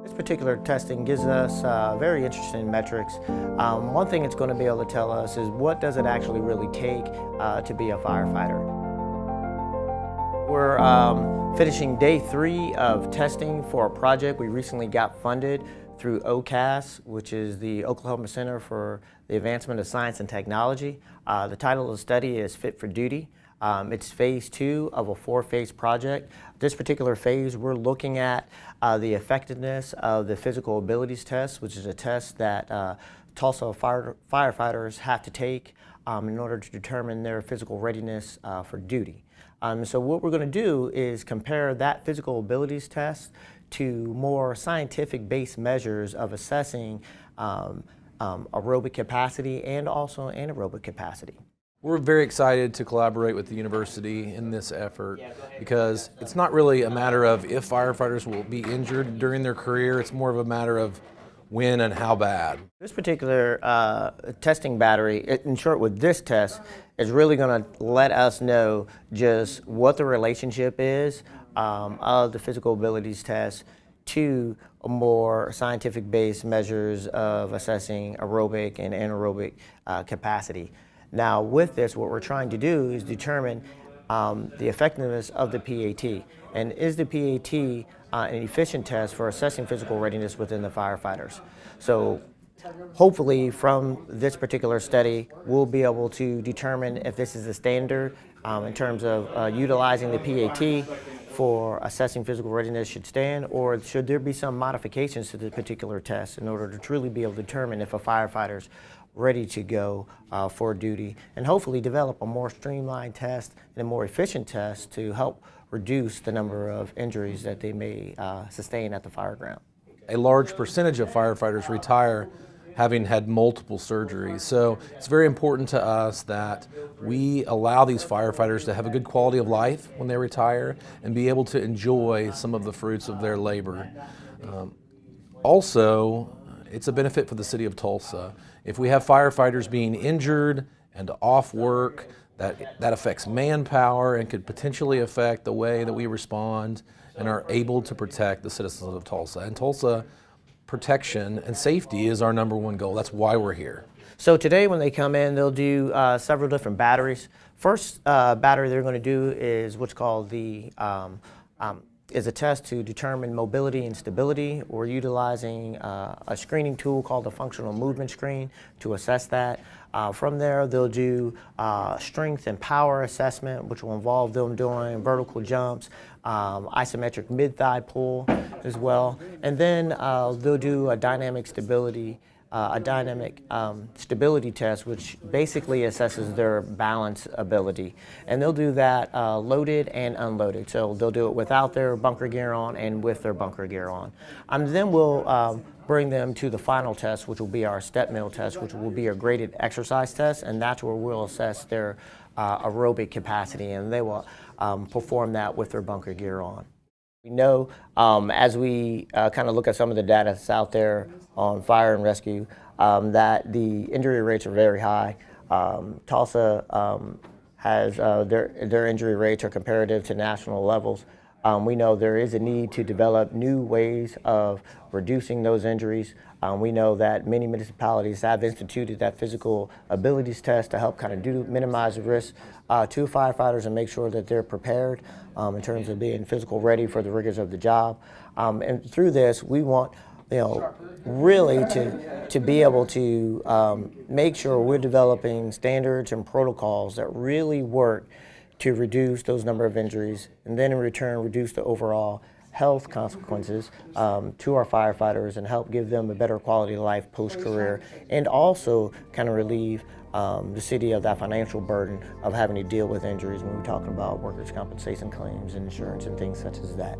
This particular testing gives us very interesting metrics. One thing it's going to be able to tell us is what does it actually really take to be a firefighter. We're finishing day 3 of testing for a project we recently got funded through OCAS, which is the Oklahoma Center for the Advancement of Science and Technology. The title of the study is Fit for Duty. It's phase 2 of a 4-phase project. This particular phase, we're looking at the effectiveness of the physical abilities test, which is a test that Tulsa firefighters have to take in order to determine their physical readiness for duty. So what we're going to do is compare that physical abilities test to more scientific-based measures of assessing aerobic capacity and also anaerobic capacity. We're very excited to collaborate with the university in this effort because it's not really a matter of if firefighters will be injured during their career, it's more of a matter of when and how bad. This particular testing battery, in short with this test, is really going to let us know just what the relationship is of the physical abilities test to more scientific-based measures of assessing aerobic and anaerobic capacity. Now with this, what we're trying to do is determine the effectiveness of the PAT. And is the PAT an efficient test for assessing physical readiness within the firefighters? So hopefully from this particular study, we'll be able to determine if this is a standard in terms of utilizing the PAT for assessing physical readiness should stand, or should there be some modifications to this particular test in order to truly be able to determine if a firefighter's ready to go for duty, and hopefully develop a more streamlined test and a more efficient test to help reduce the number of injuries that they may sustain at the fire ground. A large percentage of firefighters retire having had multiple surgeries, so it's very important to us that we allow these firefighters to have a good quality of life when they retire and be able to enjoy some of the fruits of their labor. Also, it's a benefit for the city of Tulsa. If we have firefighters being injured and off work, that affects manpower and could potentially affect the way that we respond and are able to protect the citizens of Tulsa. And Tulsa protection and safety is our number 1 goal. That's why we're here. So today when they come in, they'll do several different batteries. First battery they're going to do is what's called is a test to determine mobility and stability. We're utilizing a screening tool called the functional movement screen to assess that. From there, they'll do strength and power assessment, which will involve them doing vertical jumps, isometric mid-thigh pull as well. And then they'll do a dynamic stability test, which basically assesses their balance ability. And they'll do that loaded and unloaded. So they'll do it without their bunker gear on and with their bunker gear on. And then we'll bring them to the final test, which will be our step mill test, which will be a graded exercise test, and that's where we'll assess their aerobic capacity, and they will perform that with their bunker gear on. We know as we kind of look at some of the data that's out there on fire and rescue that the injury rates are very high. Tulsa has their injury rates are comparative to national levels. We know there is a need to develop new ways of reducing those injuries. We know that many municipalities have instituted that physical abilities test to help kind of minimize the risk to firefighters and make sure that they're prepared in terms of being physical ready for the rigors of the job. And through this, we want really to be able to make sure we're developing standards and protocols that really work to reduce those number of injuries, and then in return reduce the overall health consequences to our firefighters and help give them a better quality of life post-career, and also kind of relieve the city of that financial burden of having to deal with injuries when we're talking about workers' compensation claims and insurance and things such as that.